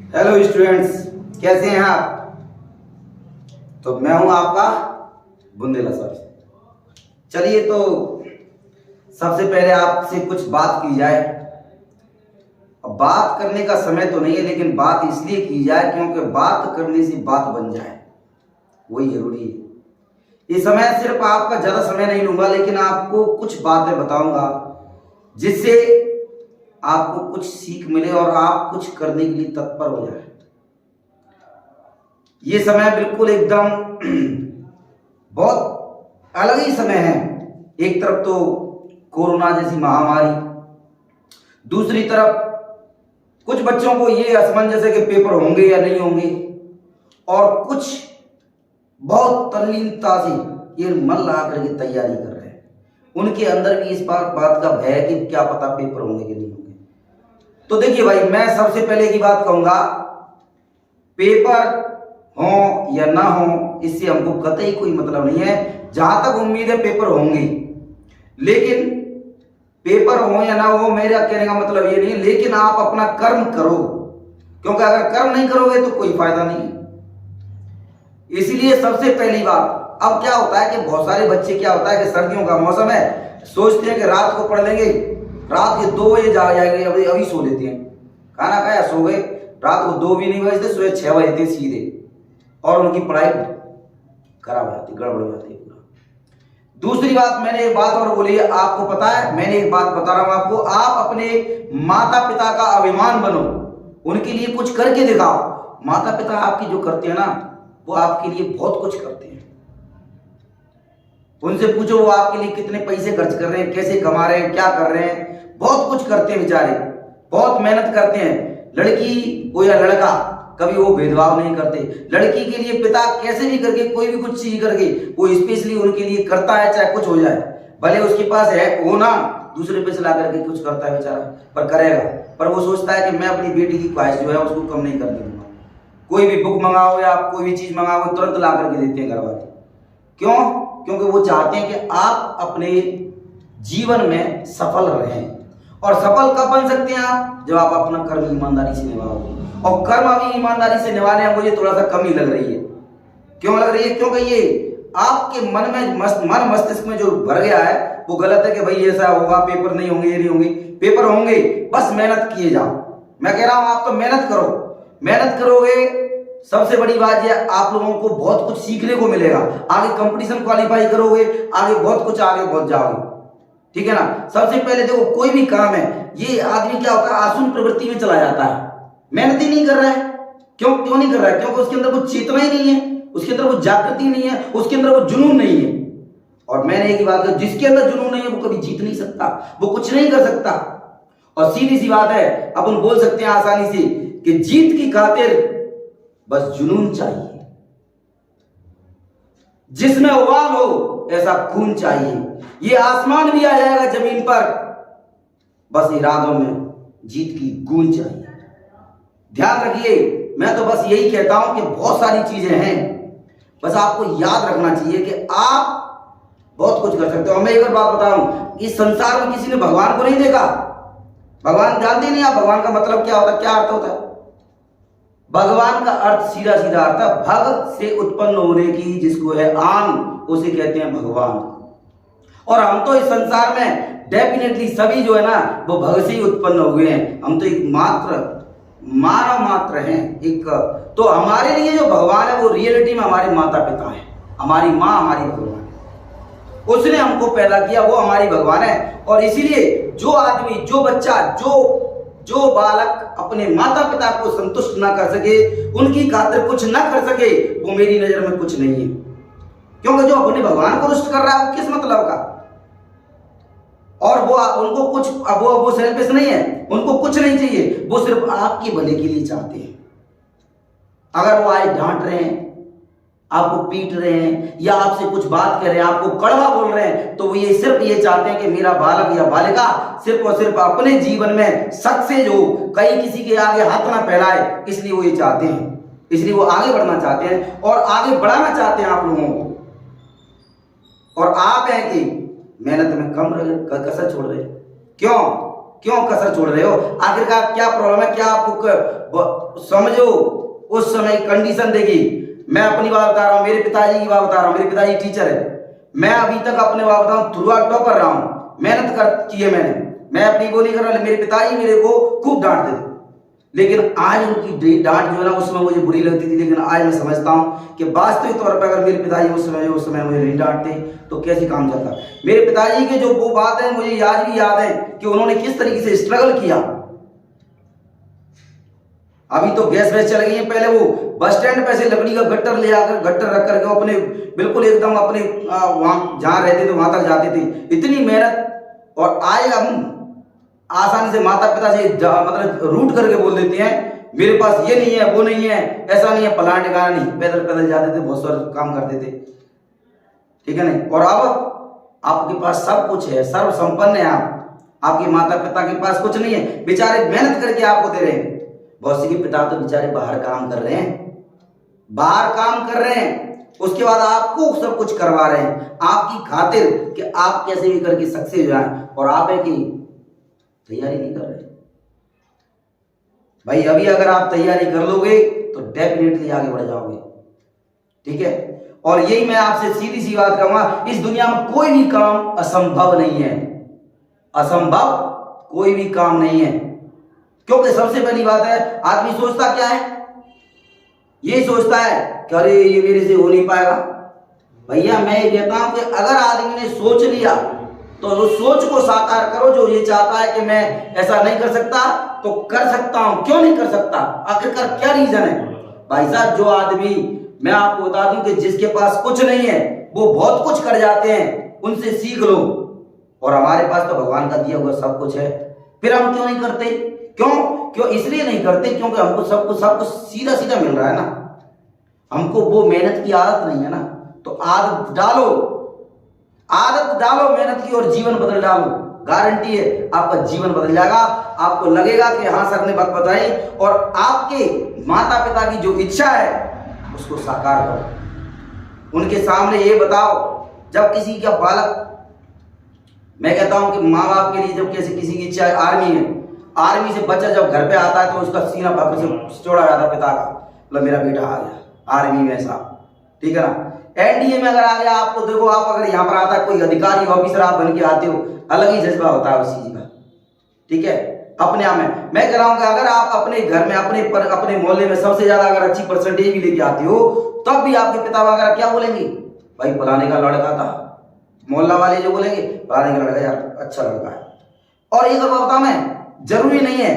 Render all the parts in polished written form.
Hello students, कैसे हैं आप? तो मैं हूं आपका बुंदेला सर। चलिए, तो सबसे पहले आपसे कुछ बात की जाए। अब बात करने का समय तो नहीं है, लेकिन बात इसलिए की जाए क्योंकि बात करने से बात बन जाए, वही जरूरी है। इस समय सिर्फ आपका ज़्यादा समय नहीं लूंगा, लेकिन आपको कुछ बातें बताऊंगा जिससे आपको कुछ सीख मिले और आप कुछ करने के लिए तत्पर हो जाए। ये समय बिल्कुल एकदम बहुत अलग ही समय है। एक तरफ तो कोरोना जैसी महामारी, दूसरी तरफ कुछ बच्चों को ये असमंजस है कि पेपर होंगे या नहीं होंगे, और कुछ बहुत तल्लीनता से ये मन लगा करके तैयारी कर रहे हैं। उनके अंदर भी इस बात का भय है कि क्या पता पेपर होंगे कि नहीं होंगे। तो देखिए भाई, मैं सबसे पहले की बात कहूंगा, पेपर हो या ना हो इससे हमको कतई कोई मतलब नहीं है। जहां तक उम्मीद है पेपर होंगे, लेकिन पेपर हो या ना हो मेरा कहने का मतलब ये नहीं, लेकिन आप अपना कर्म करो, क्योंकि अगर कर्म नहीं करोगे तो कोई फायदा नहीं। इसलिए सबसे पहली बात, अब क्या होता है कि बहुत सारे बच्चे, क्या होता है कि सर्दियों का मौसम है, सोचते हैं कि रात को पढ़ लेंगे, रात के 2 बजे जा जाएंगे, अभी सो लेते हैं, खाना खाया सो गए, रात को 2 भी नहीं बजते, सुबह 6 बजते सीधे, और उनकी पढ़ाई खराब हो जाती, गड़बड़ हो जाती है पूरा। दूसरी बात, मैंने एक बात और बोली है, आपको पता है, मैंने एक बात बता रहा हूं आपको, आप अपने माता पिता का अभिमान बनो, उनके लिए कुछ करके दिखाओ। माता पिता आपकी जो करते हैं ना, वो आपके लिए बहुत कुछ करते हैं। उनसे पूछो वो आपके लिए कितने पैसे खर्च कर रहे हैं, कैसे कमा रहे हैं, क्या कर रहे हैं, बहुत कुछ करते हैं बेचारे, बहुत मेहनत करते हैं। लड़की हो या लड़का, कभी वो भेदभाव नहीं करते। लड़की के लिए पिता कैसे भी करके, कोई भी कुछ चीज करके वो स्पेशली उनके लिए करता है, चाहे कुछ हो जाए, भले उसके पास है हो ना, दूसरे पैसे ला करके कुछ करता है बेचारा, पर करेगा। पर वो सोचता है कि मैं अपनी बेटी की ख्वाहिश जो है उसको कम नहीं करने दूंगा। कोई भी बुक मंगाओ या कोई भी चीज मंगाओ, तुरंत ला करके देते हैं घर वाले। क्यों? क्योंकि वो चाहते हैं कि आप अपने जीवन में सफल रहें। और सफल कब बन सकते हैं आप? जब आप अपना कर्म ईमानदारी से निभाओगे। और कर्म अभी ईमानदारी से निभाने में मुझे थोड़ा सा कमी लग रही है। क्यों लग रही है? क्योंकि ये आपके मन में मन मस्तिष्क में जो भर गया है वो गलत है कि भाई ऐसा होगा, पेपर नहीं होंगे, ये नहीं होंगे। पेपर होंगे, बस मेहनत किए जाओ। मैं कह रहा हूं आप तो मेहनत करो, मेहनत करोगे, सबसे बड़ी बात यह, आप लोगों को बहुत कुछ सीखने को मिलेगा। आगे कंपटीशन क्वालिफाई करोगे, आगे बहुत कुछ आगे पहुंच जाओगे, ठीक है ना। सबसे पहले देखो, कोई भी काम है, ये आदमी क्या होता है, आसुन प्रवृत्ति में चला जाता है, मेहनत ही नहीं कर रहा है। क्यों नहीं कर रहा है? क्योंकि उसके अंदर कुछ चेतना ही नहीं है, उसके अंदर कुछ जागृति नहीं है, उसके अंदर वो जुनून नहीं है। और मैंने एक ही बात कही, जिसके अंदर जुनून नहीं है वो कभी जीत नहीं सकता, वो कुछ नहीं कर सकता। और सीधी सी बात है, अपन बोल सकते हैं आसानी से कि जीत की खातिर बस जुनून चाहिए, जिसमें उबाल हो ऐसा खून चाहिए। ये आसमान भी आ जाएगा जमीन पर, बस इरादों में जीत की गूंज चाहिए। ध्यान रखिए, मैं तो बस यही कहता हूं कि बहुत सारी चीजें हैं, बस आपको याद रखना चाहिए कि आप बहुत कुछ कर सकते हो। मैं एक और बात बता रहा हूं, इस संसार में किसी ने भगवान को नहीं देखा। भगवान जानते नहीं आप भगवान का मतलब क्या होता है, क्या अर्थ होता है? भगवान का अर्थ सीधा सीधा अर्थ है भग से उत्पन्न होने की, जिसको है आन, उसे कहते हैं भगवान। और हम तो इस संसार में डेफिनेटली सभी जो है ना, वो भग से ही उत्पन्न हुए हैं। हम तो एक मानव मात्र हैं एक। तो हमारे लिए जो भगवान है वो रियलिटी में हमारे माता पिता है, हमारी माँ हमारी भगवान है। उसने हमको पैदा किया, वो हमारी भगवान है। और इसीलिए जो आदमी, जो बच्चा, जो बालक अपने माता पिता को संतुष्ट ना कर सके, उनकी खातिर कुछ ना कर सके, वो मेरी नजर में कुछ नहीं है। क्योंकि जो अपने भगवान को रुष्ट कर रहा है वो किस मतलब का? और वो उनको कुछ, वो सेल्फिश नहीं है, उनको कुछ नहीं चाहिए, वो सिर्फ आपके भले के लिए चाहते हैं। अगर वो आए डांट रहे हैं, आपको पीट रहे हैं, या आपसे कुछ बात कर रहे हैं, आपको कड़वा बोल रहे हैं, तो वो ये सिर्फ ये चाहते हैं कि मेरा बालक या बालिका सिर्फ और सिर्फ अपने जीवन में सक्सेस हो, कहीं किसी के आगे हाथ ना फैलाए। इसलिए वो ये चाहते हैं, इसलिए वो आगे बढ़ना चाहते हैं और आगे बढ़ाना चाहते हैं आप लोगों को। और आप हैं कि मेहनत में कम कसर छोड़ रहे हो। क्यों कसर छोड़ रहे हो? आखिरकार क्या प्रॉब्लम है? क्या आपको समझो उस समय कंडीशन देखी। मैं अपनी बात बता रहा हूं, मेरे पिताजी की बात बता रहा हूं। मेरे पिताजी टीचर है। मैं अभी तक अपने बात बताऊं थ्रू आउट टॉपर रहा हूं, मेहनत की है मैंने। मैं अपनी वो नहीं कर रहा। मेरे पिताजी मेरे को खूब डांटते थे, लेकिन आज उनकी डांट जो है ना उसमें मुझे बुरी लगती थी। लेकिन आज मैं समझता हूं कि वास्तविक तौर पर अगर मेरे पिताजी उस समय मुझे नहीं डांटते तो कैसे काम चलता। मेरे पिताजी के जो वो बात है मुझे आज भी याद है कि उन्होंने किस तरीके से स्ट्रगल किया। अभी तो गैस वैस चल गई है, पहले वो बस स्टैंड पे से लकड़ी का गट्टर ले आकर गट्टर रख करके अपने बिल्कुल एकदम अपने वहां जहां रहते थे वहां तक जाते थे। इतनी मेहनत। और आज हम आसानी से माता पिता से मतलब रूट करके बोल देते हैं मेरे पास ये नहीं है, वो नहीं है, ऐसा नहीं है, फलाना ठिकाना नहीं। पैदल पैदल जाते थे, बहुत सारे काम करते थे, ठीक है नहीं। और अब आपके पास सब कुछ है, सर्व संपन्न है आप। आपके माता पिता के पास कुछ नहीं है, बेचारे मेहनत करके आपको दे रहे हैं। बहुत से के पिता तो बेचारे बाहर काम कर रहे हैं, बाहर काम कर रहे हैं, उसके बाद आपको सब कुछ करवा रहे हैं आपकी खातिर कि आप कैसे भी करके सक्सेस हो जाएं। और आप है कि तैयारी नहीं कर रहे भाई। अभी अगर आप तैयारी कर लोगे तो डेफिनेटली आगे बढ़ जाओगे, ठीक है। और यही मैं आपसे सीधी सी बात कहूंगा, इस दुनिया में कोई भी काम असंभव नहीं है। असंभव कोई भी काम नहीं है। क्योंकि सबसे पहली बात है, आदमी सोचता क्या है, ये सोचता है कि अरे ये मेरे से हो नहीं पाएगा। भैया मैं ये कहता हूं कि अगर आदमी ने सोच लिया तो उस सोच को साकार करो। जो ये चाहता है कि मैं ऐसा नहीं कर सकता तो कर सकता हूं, क्यों नहीं कर सकता, आखिरकार क्या रीजन है। भाई साहब जो आदमी, मैं आपको बता दूं कि जिसके पास कुछ नहीं है वो बहुत कुछ कर जाते हैं, उनसे सीख लो। और हमारे पास तो भगवान का दिया हुआ सब कुछ है, फिर हम क्यों नहीं करते। क्यों इसलिए नहीं करते क्योंकि हमको सब कुछ सीधा सीधा मिल रहा है ना। हमको वो मेहनत की आदत नहीं है ना। तो आदत डालो मेहनत की और जीवन बदल डालो। गारंटी है आपका जीवन बदल जाएगा। आपको लगेगा कि हाँ सर ने बात बताई, और आपके माता पिता की जो इच्छा है उसको साकार करो। उनके सामने ये बताओ, जब किसी का बालक, मैं कहता हूं कि माँ बाप के लिए जब किसी की इच्छा आर्मी है, आर्मी से बच्चा जब घर पे आता है तो उसका सीना पकड़ से चौड़ा जाता है पिता का, मतलब मेरा बेटा आ गया आर्मी में साहब, ठीक है ना। एनडीए में अगर आ गया, आपको देखो, आप अगर यहाँ पर आता है कोई अधिकारी ऑफिसर आप बन के आते हो, अलग ही जज्बा होता है उस चीज का, ठीक है। अपने आप में मैं कह रहा हूं कि अगर आप अपने घर में अपने मोहल्ले में सबसे ज्यादा अगर अच्छी परसेंटेज भी लेके आते हो, तब भी आपके पिता वगैरह क्या बोलेंगे, भाई फलाने का लड़का था। मोहल्ला वाले जो बोलेंगे फलाने का लड़का यार अच्छा लड़का है। और एक बात बताऊं मैं, जरूरी नहीं है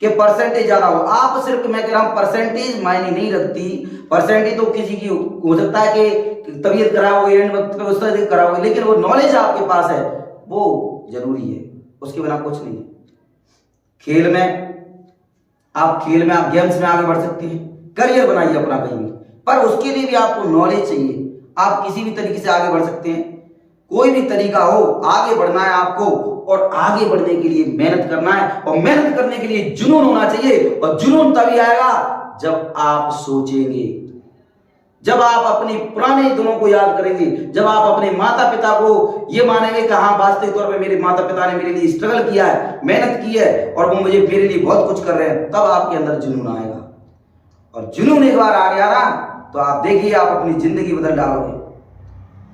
कि परसेंटेज ज्यादा हो। आप सिर्फ, मैं कह रहा हूं परसेंटेज मायने नहीं रखती। परसेंटेज तो किसी की हो सकता है कि तबीयत खराब हो, एंड वक्त पे उस तरह से खराब हो, लेकिन वो नॉलेज आपके पास है वो जरूरी है, उसके बिना कुछ नहीं है। खेल में आप गेम्स में आगे बढ़ सकते हैं, करियर बनाइए अपना कहीं भी, पर उसके लिए भी आपको नॉलेज चाहिए। आप किसी भी तरीके से आगे बढ़ सकते हैं, कोई भी तरीका हो, आगे बढ़ना है आपको, और आगे बढ़ने के लिए मेहनत करना है, और मेहनत करने के लिए जुनून होना चाहिए। और जुनून तभी आएगा जब आप सोचेंगे, जब आप अपने पुराने दिनों को याद करेंगे, जब आप अपने माता पिता को ये मानेंगे कि हाँ वास्तविक तौर पे मेरे माता पिता ने मेरे लिए स्ट्रगल किया है, मेहनत की है, और वो मुझे मेरे लिए बहुत कुछ कर रहे हैं, तब आपके अंदर जुनून आएगा। और जुनून एक बार आ गया ना तो आप देखिए आप अपनी जिंदगी बदल डालोगे,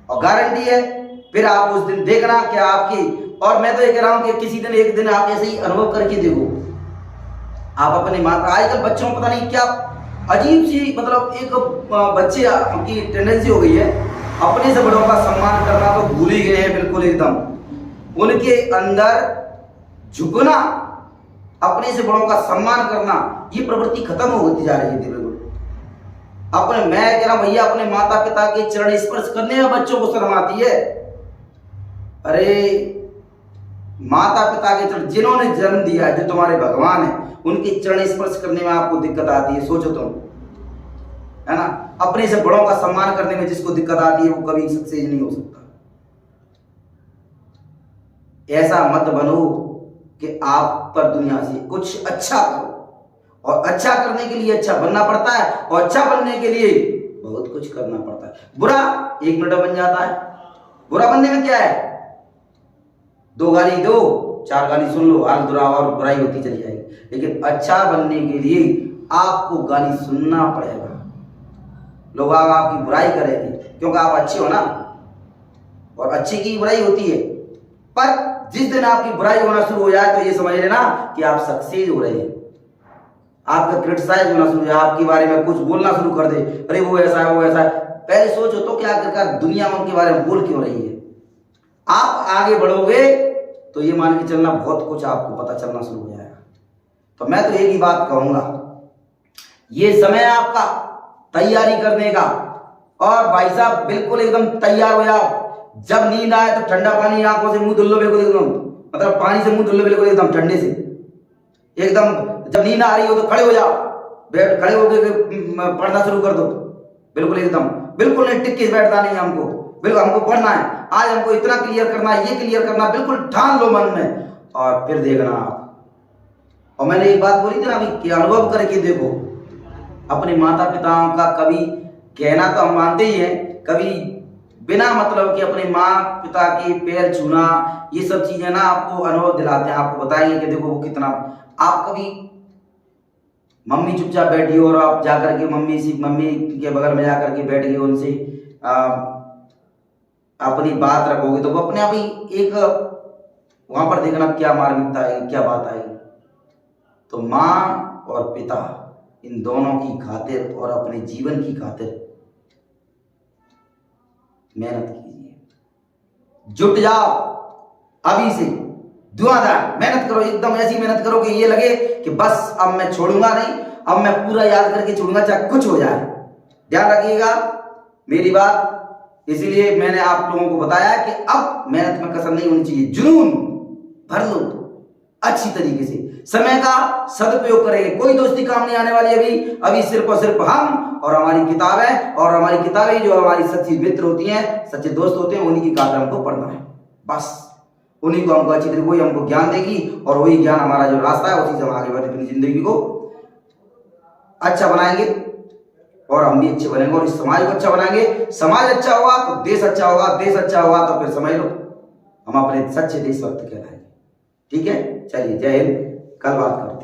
और गारंटी है फिर आप उस दिन देखना कि आपकी, और मैं तो ये कह रहा हूं कि किसी दिन एक दिन आप ऐसे ही अनुभव करके देखो। आप अपने माता, आजकल बच्चों को पता नहीं क्या अजीब सी, मतलब एक बच्चे की टेंडेंसी हो गई है, अपने से बड़ों का सम्मान करना तो भूल ही गए हैं बिल्कुल एकदम। उनके अंदर झुकना, अपने से बड़ों का सम्मान करना, ये प्रवृत्ति खत्म होती जा रही है बिल्कुल। अपने, मैं कह रहा हूं भैया, अपने माता पिता के चरण स्पर्श करने में बच्चों को शर्म आती है। अरे माता पिता के चरण, जिन्होंने जन्म दिया है, जो तुम्हारे भगवान है, उनके चरण स्पर्श करने में आपको दिक्कत आती है, सोचो तुम, है ना। अपने से बड़ों का सम्मान करने में जिसको दिक्कत आती है वो कभी सक्सेस नहीं हो सकता। ऐसा मत बनो कि आप पर दुनिया से कुछ अच्छा करो, और अच्छा करने के लिए अच्छा बनना पड़ता है, और अच्छा बनने के लिए बहुत कुछ करना पड़ता है। बुरा 1 मिनट बन जाता है। बुरा बनने में क्या है, 2 गाली दो, चार गाली सुन लो, हाल बुरा और बुराई होती चली जाएगी, लेकिन अच्छा बनने के लिए आपको गाली सुनना पड़ेगा। लोग आपकी बुराई करेंगे क्योंकि आप अच्छे हो ना, और अच्छे की बुराई होती है। पर जिस दिन आपकी बुराई होना शुरू हो जाए तो ये समझ लेना कि आप सक्सेस हो रहे हैं। आपका क्रिटिसाइज होना शुरू हो जाए, आपके बारे में कुछ बोलना शुरू कर दे, अरे वो ऐसा है, वो ऐसा है। पहले सोचो तो क्या आखिरकार दुनिया उनके बारे में बोल क्यों रही है। आप आगे बढ़ोगे तो ये मान के चलना बहुत कुछ आपको पता चलना शुरू हो जाएगा। तो मैं तो एक ही बात कहूंगा, ये समय आपका तैयारी करने का, और भाई साहब बिल्कुल एकदम तैयार हो जाओ। जब नींद आए तो ठंडा पानी आंखों से मुंह धुल लो, बिल्कुल एकदम, मतलब पानी से मुंह धुल लो बिल्कुल एकदम ठंडे से एकदम। जब नींद आ रही हो तो खड़े हो जाओ, बैठ खड़े होकर पढ़ना शुरू कर दो, बिल्कुल एकदम, बिल्कुल नहीं टिक के बैठना नहीं हमको, बिल्कुल हमको पढ़ना है। आज हमको इतना क्लियर करना है, ये क्लियर करना, बिल्कुल ठान लो मन में, और फिर देखना आप। और मैंने एक बात बोली थी ना अभी कि अनुभव करके देखो। अपने माता पिताओं का कभी कहना तो हम मानते ही हैं, कभी बिना मतलब कि अपने माँ पिता के पैर छूना, ये सब चीजें ना आपको अनुभव दिलाते हैं, आपको बताएंगे कि देखो वो कितना। आप कभी मम्मी चुपचाप बैठी हो और आप जाकर के मम्मी के बगल में जाकर के बैठ गए, उनसे अपनी बात रखोगे तो वो अपने आप ही एक वहां पर देखना क्या मार्मिकता आएगी, क्या बात आएगी। तो माँ और पिता इन दोनों की खातिर और अपने जीवन की खातिर मेहनत कीजिए, जुट जाओ अभी से, धुआंधार मेहनत करो, एकदम ऐसी मेहनत करो कि ये लगे कि बस अब मैं छोड़ूंगा नहीं, अब मैं पूरा याद करके छोड़ूंगा चाहे कुछ हो जाए। ध्यान रखिएगा मेरी बात, इसीलिए मैंने आप लोगों को बताया कि अब मेहनत में कसर नहीं होनी चाहिए, जुनून भर लो अच्छी तरीके से, समय का सदुपयोग करेंगे। कोई दोस्ती काम नहीं आने वाली अभी सिर्फ और सिर्फ हम और हमारी किताबें, और हमारी किताबें जो हमारी सच्ची मित्र होती हैं, सच्चे दोस्त होते हैं, उन्हीं की खातिर हमको पढ़ना है। बस उन्हीं को हमको अच्छी तरीके, वही हमको ज्ञान देगी, और वही ज्ञान हमारा जो रास्ता है उसी से हम आगे बढ़े अपनी जिंदगी को अच्छा बनाएंगे, और हम भी अच्छे बनेंगे, और इस समाज को अच्छा बनाएंगे। समाज अच्छा होगा तो देश अच्छा होगा, देश अच्छा होगा तो फिर समझ लो हम अपने सच्चे देशभक्त कहलाएंगे। ठीक है, चलिए जय हिंद, कल बात करते हैं।